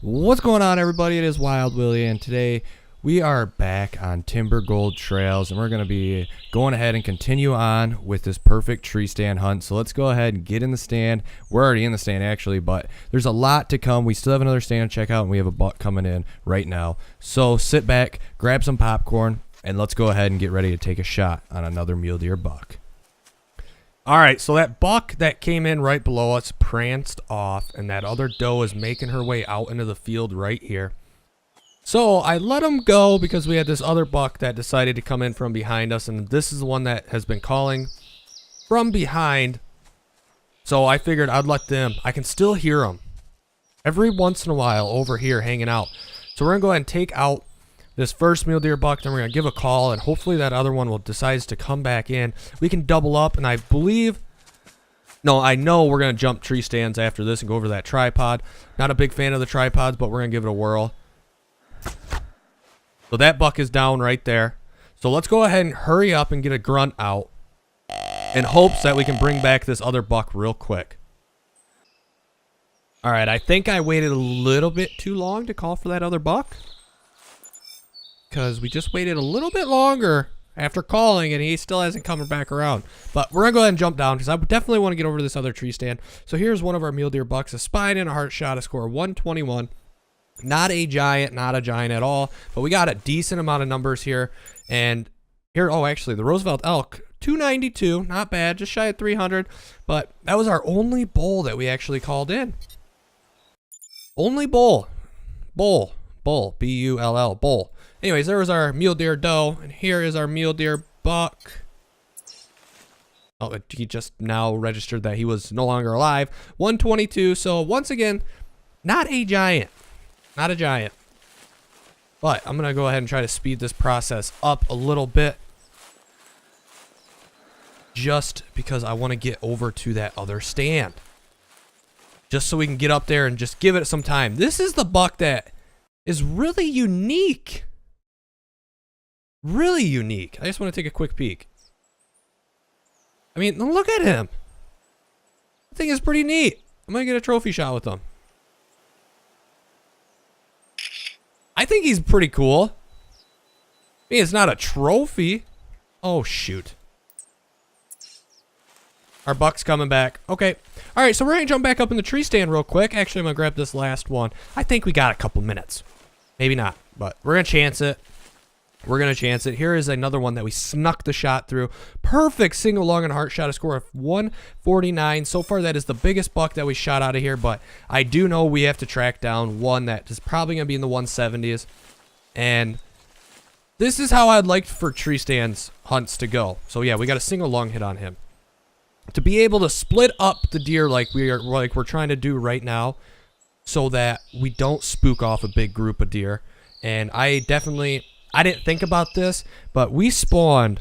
What's going on, everybody? It is Wild Willy, and today we are back on Timber Gold Trails, and we're going to be going ahead and continue on with this perfect tree stand hunt. So let's go ahead and get in the stand. We're already in the stand, actually, but there's a lot to come. We still have another stand to check out, and we have a buck coming in right now. So sit back, grab some popcorn, and let's go ahead and get ready to take a shot on another mule deer buck. All right, so that buck that came in right below us pranced off, and that other doe is making her way out into the field right here. So I let him go because we had this other buck that decided to come in from behind us, and this is the one that has been calling from behind. So I figured I'd let them. I can still hear them every once in a while over here hanging out. So we're going to go ahead and take out this first mule deer buck, then we're going to give a call, and hopefully that other one will decide to come back in. We can double up, and I know we're going to jump tree stands after this and go over that tripod. Not a big fan of the tripods, but we're going to give it a whirl. So that buck is down right there. So let's go ahead and hurry up and get a grunt out in hopes that we can bring back this other buck real quick. All right, I think I waited a little bit too long to call for that other buck, because we just waited a little bit longer after calling and he still hasn't come back around. But we're going to go ahead and jump down because I definitely want to get over to this other tree stand. So here's one of our mule deer bucks, a spine and a heart shot, a score of 121. Not a giant at all, but we got a decent amount of numbers here. And here, oh, actually, the Roosevelt elk, 292, not bad, just shy of 300. But that was our only bull that we actually called in. Only bull. Bull, B-U-L-L, bull. Anyways, there was our mule deer doe, and here is our mule deer buck. Oh, he just now registered that he was no longer alive. 122, so once again, not a giant. Not a giant. But I'm going to go ahead and try to speed this process up a little bit, just because I want to get over to that other stand. Just so we can get up there and just give it some time. This is the buck that is really unique. Really unique. I just want to take a quick peek. I mean, look at him. I think it's pretty neat. I'm going to get a trophy shot with him. I think he's pretty cool. I mean, it's not a trophy. Oh, shoot. Our buck's coming back. Okay. All right, so we're going to jump back up in the tree stand real quick. Actually, I'm going to grab this last one. I think we got a couple minutes. Maybe not, but we're going to chance it. We're going to chance it. Here is another one that we snuck the shot through. Perfect single lung and heart shot, a score of 149. So far, that is the biggest buck that we shot out of here, but I do know we have to track down one that is probably going to be in the 170s. And this is how I'd like for tree stands hunts to go. So yeah, we got a single lung hit on him. To be able to split up the deer like we're trying to do right now, so that we don't spook off a big group of deer. And I didn't think about this, but we spawned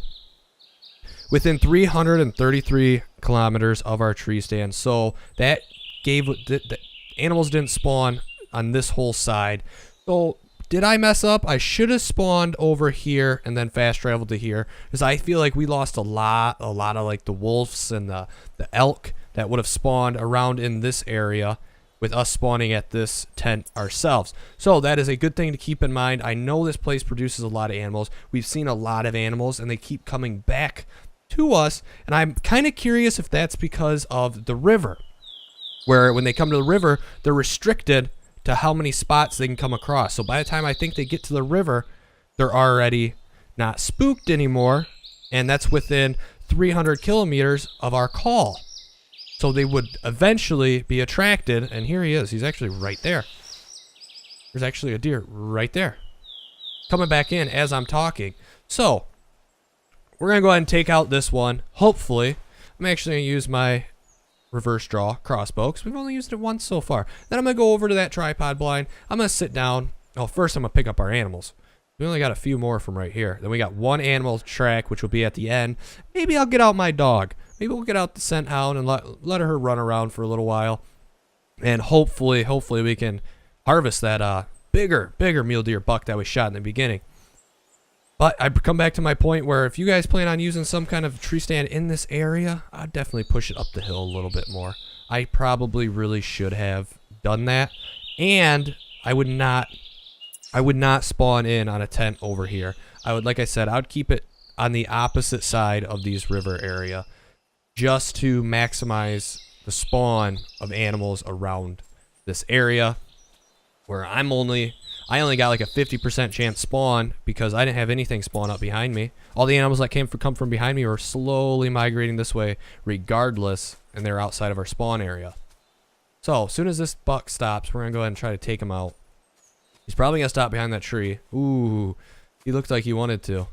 within 333 kilometers of our tree stand. So that gave the animals didn't spawn on this whole side. So did I mess up? I should have spawned over here and then fast traveled to here, because I feel like we lost a lot of like the wolves and the elk that would have spawned around in this area with us spawning at this tent ourselves. So that is a good thing to keep in mind. I know this place produces a lot of animals. We've seen a lot of animals, and they keep coming back to us. And I'm kind of curious if that's because of the river, where when they come to the river, they're restricted to how many spots they can come across. So by the time I think they get to the river, they're already not spooked anymore. And that's within 300 kilometers of our call. So they would eventually be attracted, and here he is. He's actually right there. There's actually a deer right there, coming back in as I'm talking. So we're going to go ahead and take out this one. Hopefully, I'm actually going to use my reverse draw crossbow, because we've only used it once so far. Then I'm going to go over to that tripod blind. I'm going to sit down. Oh, first I'm going to pick up our animals. We only got a few more from right here. Then we got one animal track, which will be at the end. Maybe I'll get out my dog. Maybe we'll get out the scent hound and let her run around for a little while. And hopefully we can harvest that bigger mule deer buck that we shot in the beginning. But I come back to my point where if you guys plan on using some kind of tree stand in this area, I'd definitely push it up the hill a little bit more. I probably really should have done that. And I would not spawn in on a tent over here. I would, like I said, I would keep it on the opposite side of these river area, just to maximize the spawn of animals around this area, where I only got like a 50% chance spawn because I didn't have anything spawn up behind me. All the animals that come from behind me were slowly migrating this way regardless, and they're outside of our spawn area. So as soon as this buck stops, we're gonna go ahead and try to take him out. He's probably gonna stop behind that tree. Ooh, he looked like he wanted to.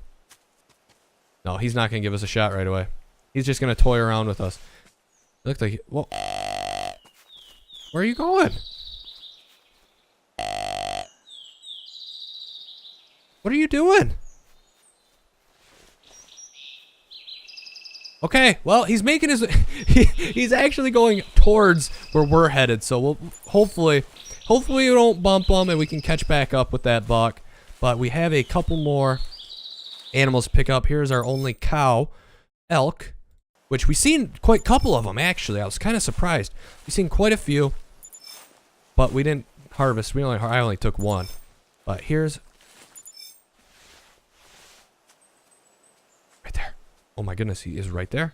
No, he's not gonna give us a shot right away. He's just gonna toy around with us. It looked like whoa. Where are you going? What are you doing? Okay, well, he's making his he's actually going towards where we're headed, so we'll hopefully we don't bump him and we can catch back up with that buck. But we have a couple more animals to pick up. Here's our only cow, elk, which we've seen quite a couple of them actually. I was kind of surprised. We've seen quite a few, but we didn't harvest. I only took one. But here's right there. Oh my goodness, he is right there.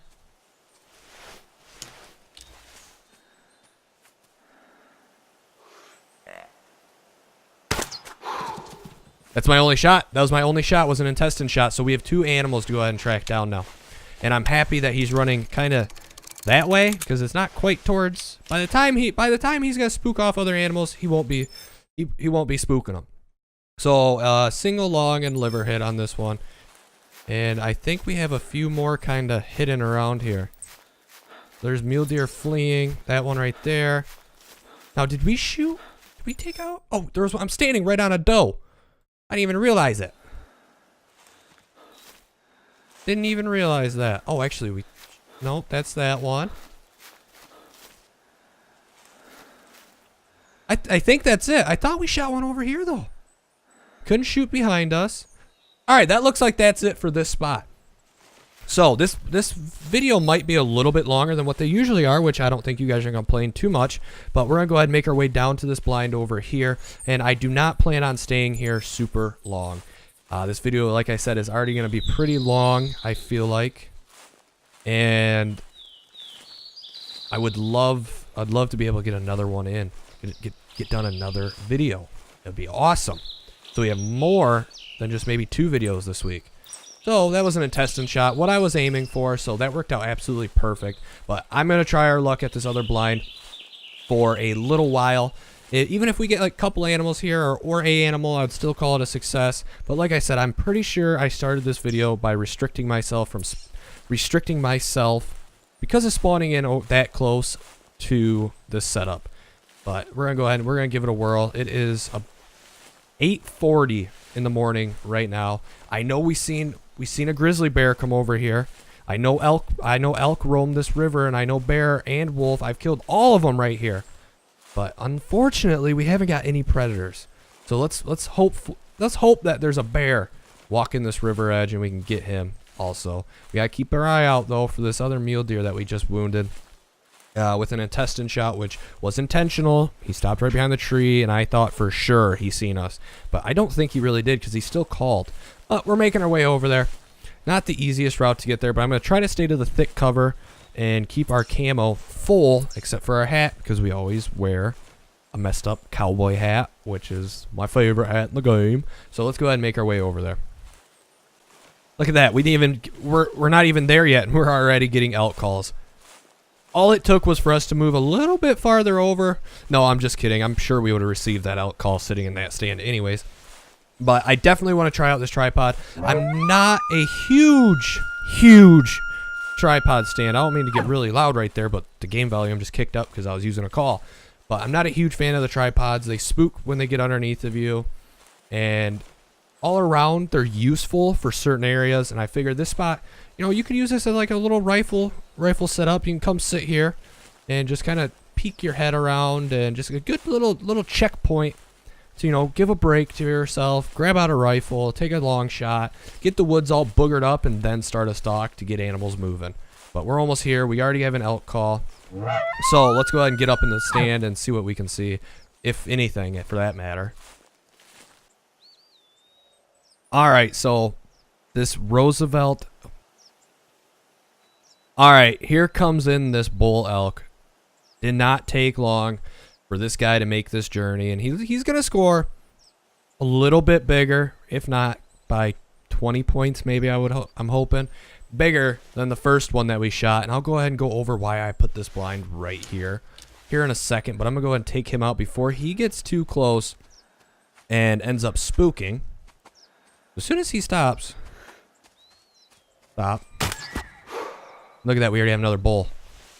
That's my only shot. That was my only shot, was an intestine shot. So we have 2 animals to go ahead and track down now. And I'm happy that he's running kind of that way, because it's not quite towards. By the time he's gonna spook off other animals, he won't be spooking them. So single long and liver hit on this one. And I think we have a few more kind of hidden around here. There's mule deer fleeing. That one right there. Now, did we shoot? Did we take out? Oh, there was one. I'm standing right on a doe. I didn't even realize it. Didn't even realize that. Oh, actually, nope, that's that one. I think that's it. I thought we shot one over here, though. Couldn't shoot behind us. All right, that looks like that's it for this spot. So this video might be a little bit longer than what they usually are, which I don't think you guys are going to complain too much. But we're going to go ahead and make our way down to this blind over here. And I do not plan on staying here super long. This video, like I said, is already going to be pretty long, I feel like. And I'd love to be able to get another one in. Get done another video. It'd be awesome. So we have more than just maybe 2 videos this week. So that was an intestine shot, what I was aiming for, so that worked out absolutely perfect. But I'm going to try our luck at this other blind for a little while. Even if we get like a couple animals here or a animal, I would still call it a success. But like I said, I'm pretty sure I started this video by restricting myself because of spawning in that close to this setup. But we're going to go ahead and we're going to give it a whirl. It is 8:40 in the morning right now. I know we seen a grizzly bear come over here. I know elk roam this river, and I know bear and wolf. I've killed all of them right here. But unfortunately, we haven't got any predators. So let's hope that there's a bear walking this river edge and we can get him also. We got to keep our eye out though for this other mule deer that we just wounded. With an intestine shot, which was intentional. He stopped right behind the tree, and I thought for sure he seen us. But I don't think he really did, because he still called. But we're making our way over there. Not the easiest route to get there, but I'm going to try to stay to the thick cover and keep our camo full, except for our hat, because we always wear a messed up cowboy hat, which is my favorite hat in the game. So let's go ahead and make our way over there. Look at that. We're not even there yet, and we're already getting elk calls. All it took was for us to move a little bit farther over. No, I'm just kidding. I'm sure we would have received that elk call sitting in that stand anyways. But I definitely want to try out this tripod. I'm not a huge tripod stand. I don't mean to get really loud right there, but the game volume just kicked up because I was using a call. But I'm not a huge fan of the tripods. They spook when they get underneath of you. And all around, they're useful for certain areas. And I figured this spot, you can use this as like a little rifle setup. You can come sit here and just kind of peek your head around, and just a good little checkpoint to give a break to yourself, grab out a rifle, take a long shot, get the woods all boogered up, and then start a stalk to get animals moving. But we're almost here. We already have an elk call, so let's go ahead and get up in the stand and see what we can see. if anything, for that matter. All right, so this Roosevelt. All right, here comes in this bull elk. Did not take long for this guy to make this journey, and he's gonna score a little bit bigger, if not by 20 points, maybe. I'm hoping bigger than the first one that we shot. And I'll go ahead and go over why I put this blind right here in a second. But I'm gonna go ahead and take him out before he gets too close and ends up spooking. As soon as he stops, stop. Look at that, we already have another bull.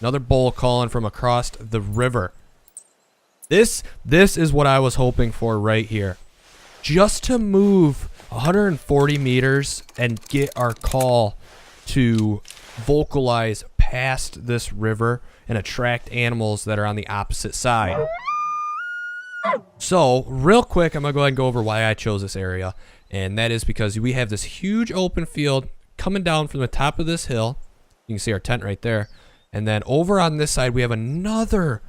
Another bull calling from across the river. This is what I was hoping for right here. Just to move 140 meters and get our call to vocalize past this river and attract animals that are on the opposite side. So, real quick, I'm going to go ahead and go over why I chose this area. And that is because we have this huge open field coming down from the top of this hill. You can see our tent right there. And then over on this side, we have another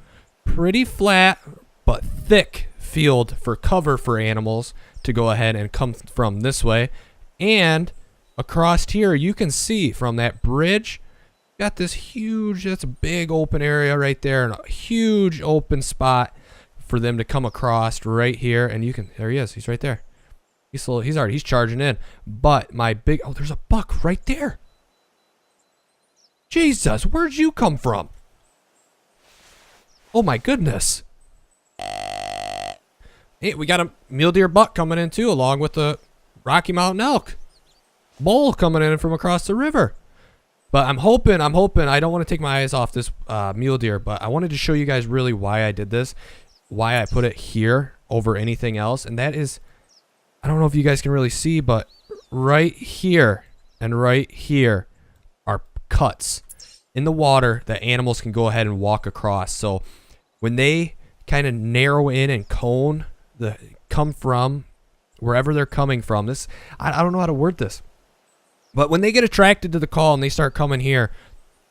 pretty flat but thick field for cover for animals to go ahead and come from this way. And across here, you can see from that bridge, got this huge, that's a big open area right there, and a huge open spot for them to come across right here. And you can, there he is, he's right there. He's charging in. But my big, oh, there's a buck right there. Jesus, where'd you come from? Oh my goodness. Hey, we got a mule deer buck coming in too, along with the Rocky Mountain elk. Bull coming in from across the river. But I'm hoping, I don't want to take my eyes off this mule deer, but I wanted to show you guys really why I did this, why I put it here over anything else. And that is, I don't know if you guys can really see, but right here and right here are cuts in the water that animals can go ahead and walk across. So when they kind of narrow in and cone, come from wherever they're coming from, this, I don't know how to word this, but when they get attracted to the call and they start coming here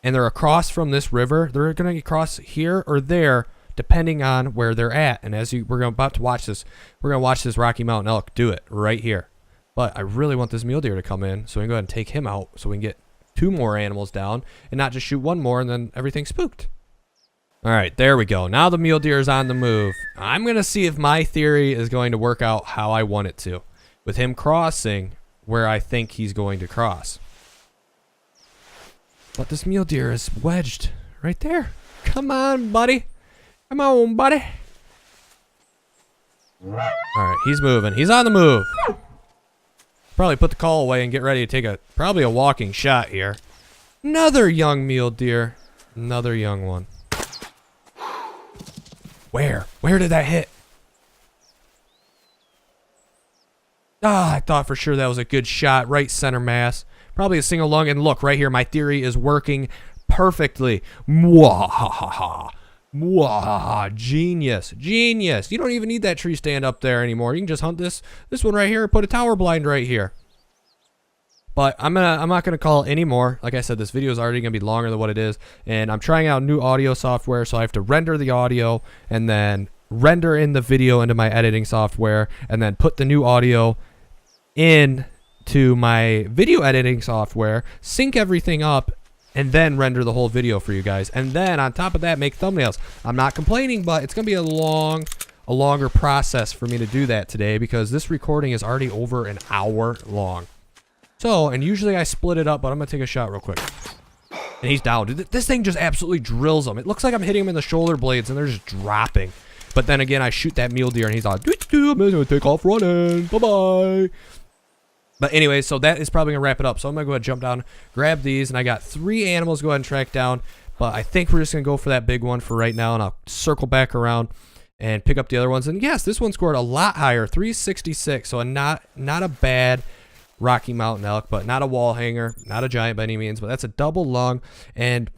and they're across from this river, they're going to cross here or there depending on where they're at. And as we're about to watch this, we're going to watch this Rocky Mountain elk do it right here. But I really want this mule deer to come in, so we can go ahead and take him out so we can get 2 more animals down and not just shoot 1 more and then everything's spooked. All right, there we go. Now the mule deer is on the move. I'm going to see if my theory is going to work out how I want it to, with him crossing where I think he's going to cross. But this mule deer is wedged right there. Come on, buddy. Come on, buddy. All right, he's moving. He's on the move. Probably put the call away and get ready to take probably a walking shot here. Another young mule deer. Another young one. Where? Where did that hit? Ah, I thought for sure that was a good shot. Right center mass. Probably a single lung. And look, right here, my theory is working perfectly. Mwahaha. Mwahaha. Genius. Genius. You don't even need that tree stand up there anymore. You can just hunt this one right here and put a tower blind right here. But I'm not gonna call it anymore. Like I said, this video is already gonna be longer than what it is, and I'm trying out new audio software, so I have to render the audio and then render in the video into my editing software, and then put the new audio in to my video editing software, sync everything up, and then render the whole video for you guys. And then on top of that, make thumbnails. I'm not complaining, but it's gonna be a longer process for me to do that today because this recording is already over an hour long. So, and usually I split it up, but I'm going to take a shot real quick. And he's down. This thing just absolutely drills him. It looks like I'm hitting him in the shoulder blades, and they're just dropping. But then again, I shoot that mule deer, and he's like, I'm going to take off running. Bye-bye. But anyway, so that is probably going to wrap it up. So I'm going to go ahead and jump down, grab these, and I got 3 animals to go ahead and track down. But I think we're just going to go for that big one for right now, and I'll circle back around and pick up the other ones. And yes, this one scored a lot higher, 366. So not a bad Rocky Mountain elk, but not a wall hanger, not a giant by any means, but that's a double lung. And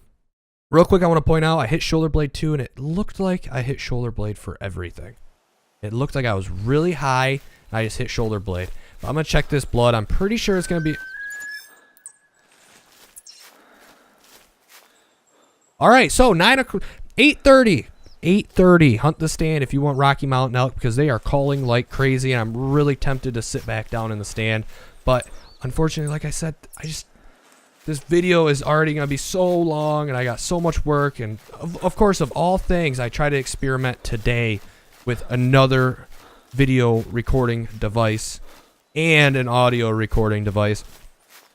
real quick, I want to point out I hit shoulder blade 2, and it looked like I hit shoulder blade for everything. It looked like I was really high, and I just hit shoulder blade. But I'm going to check this blood. I'm pretty sure it's going to be... All right, so 8:30. 8:30, hunt the stand if you want Rocky Mountain elk, because they are calling like crazy, and I'm really tempted to sit back down in the stand. But unfortunately, like I said, this video is already going to be so long, and I got so much work. And of course, of all things, I try to experiment today with another video recording device and an audio recording device.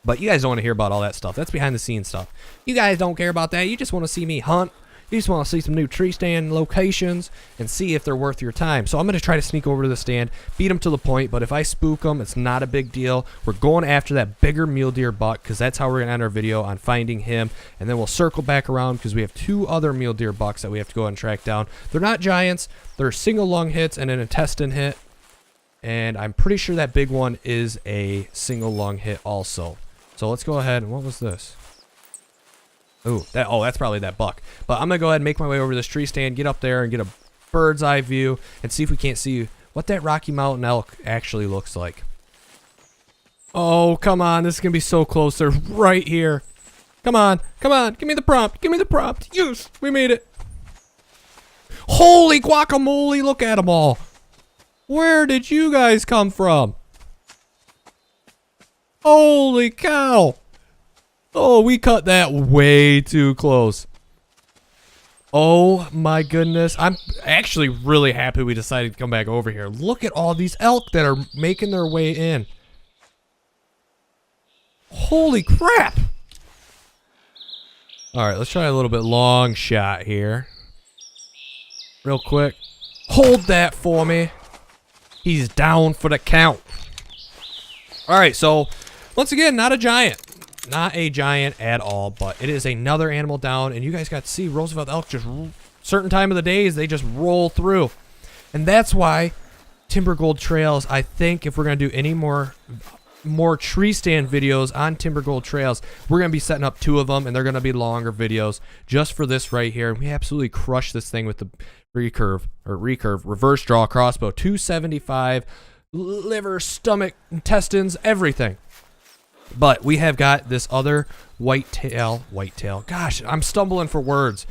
But you guys don't want to hear about all that stuff. That's behind the scenes stuff. You guys don't care about that. You just want to see me hunt. You just want to see some new tree stand locations and see if they're worth your time. So I'm going to try to sneak over to the stand, beat them to the point, but if I spook them, it's not a big deal. We're going after that bigger mule deer buck, because that's how we're going to end our video, on finding him. And then we'll circle back around, because we have 2 other mule deer bucks that we have to go and track down. They're not giants. They're single lung hits and an intestine hit. And I'm pretty sure that big one is a single lung hit also. So let's go ahead. What was this? Ooh, that's probably that buck. But I'm going to go ahead and make my way over to this tree stand, get up there and get a bird's eye view and see if we can't see what that Rocky Mountain elk actually looks like. Oh, come on. This is going to be so close. They're right here. Come on. Come on. Give me the prompt. Give me the prompt. Yes, we made it. Holy guacamole. Look at them all. Where did you guys come from? Holy cow. Oh, we cut that way too close. Oh my goodness. I'm actually really happy we decided to come back over here. Look at all these elk that are making their way in. Holy crap. Alright, let's try a little bit long shot here. Real quick. Hold that for me. He's down for the count. Alright, so once again, not a giant. Not a giant at all, but it is another animal down, and you guys got to see Roosevelt elk just certain time of the days, they just roll through. And that's why Timber Gold Trails, I think if we're going to do any more tree stand videos on Timber Gold Trails, we're going to be setting up 2 of them, and they're going to be longer videos just for this right here. We absolutely crushed this thing with the recurve reverse draw crossbow, 275, liver, stomach, intestines, everything. But we have got this other whitetail, gosh, I'm stumbling for words,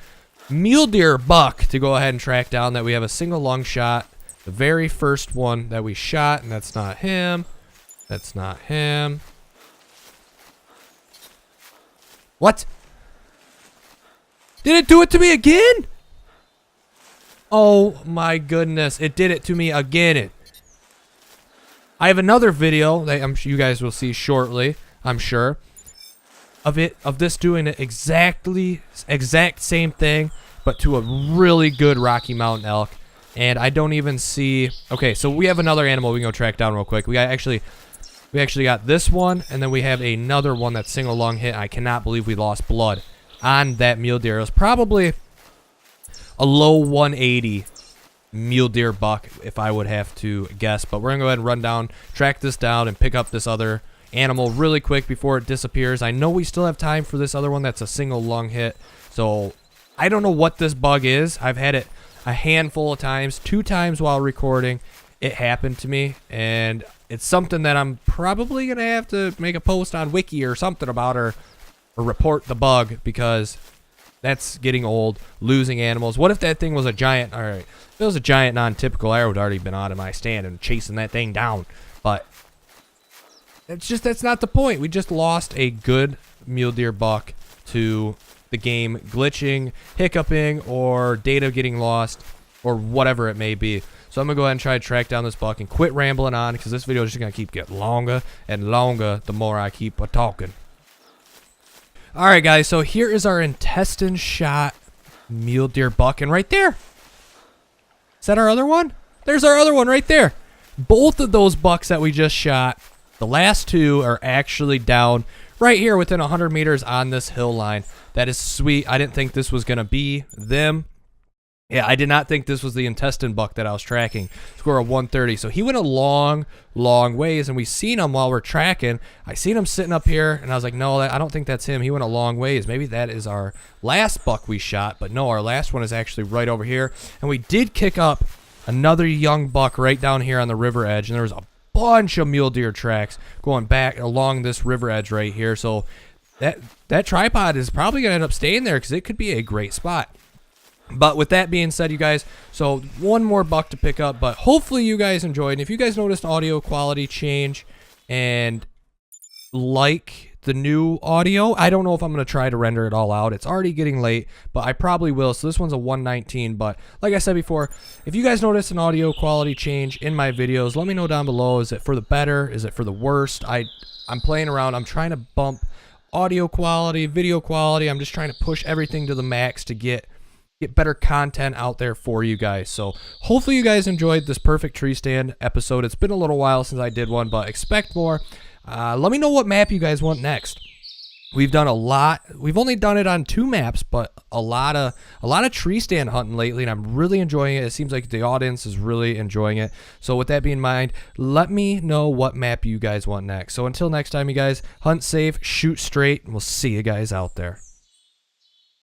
mule deer buck to go ahead and track down, that we have a single lung shot, the very first one that we shot, and that's not him. That's not him. What? Did it do it to me again? Oh my goodness, it did it to me again. I have another video that I'm sure you guys will see shortly, I'm sure, of this doing the exact same thing, but to a really good Rocky Mountain elk. And I don't even see. Okay, so we have another animal we can go track down real quick. We actually got this one, and then we have another one that's single lung hit. I cannot believe we lost blood on that mule deer. It was probably a low 180 mule deer buck, if I would have to guess. But we're gonna go ahead and run down, track this down, and pick up this other animal really quick before it disappears. I know we still have time for this other one that's a single lung hit. So I don't know what this bug is. I've had it a handful of times, 2 times while recording. It happened to me, and it's something that I'm probably gonna have to make a post on Wiki or something about, or report the bug, because that's getting old, losing animals. What if that thing was a giant? All right, if it was a giant non-typical, I would have already been out of my stand and chasing that thing down. But that's not the point. We just lost a good mule deer buck to the game glitching, hiccuping, or data getting lost, or whatever it may be. So I'm going to go ahead and try to track down this buck and quit rambling on, because this video is just going to keep getting longer and longer the more I keep talking. Alright guys, so here is our intestine shot mule deer buck, and right there. Is that our other one? There's our other one right there. Both of those bucks that we just shot, the last 2 are actually down right here within 100 meters on this hill line. That is sweet. I didn't think this was going to be them. Yeah, I did not think this was the intestine buck that I was tracking. Score of 130. So he went a long ways, and we seen him while we're tracking. I seen him sitting up here, and I was like, no, I don't think that's him. He went a long ways. Maybe that is our last buck we shot, but no, our last one is actually right over here. And we did kick up another young buck right down here on the river edge, and there was a bunch of mule deer tracks going back along this river edge right here. So that tripod is probably going to end up staying there, because it could be a great spot. But with that being said, you guys, so one more buck to pick up, but hopefully you guys enjoyed. And if you guys noticed audio quality change and like the new audio, I don't know if I'm going to try to render it all out. It's already getting late, but I probably will. So this one's a 119, but like I said before, if you guys notice an audio quality change in my videos, let me know down below. Is it for the better? Is it for the worst? I'm playing around. I'm trying to bump audio quality, video quality. I'm just trying to push everything to the max to get better content out there for you guys. So hopefully you guys enjoyed this perfect tree stand episode. It's been a little while since I did one, but expect more. Let me know what map you guys want next. We've done a lot. We've only done it on 2 maps, but a lot of tree stand hunting lately, and I'm really enjoying it. It seems like the audience is really enjoying it. So with that being in mind, let me know what map you guys want next. So until next time, you guys, hunt safe, shoot straight, and we'll see you guys out there.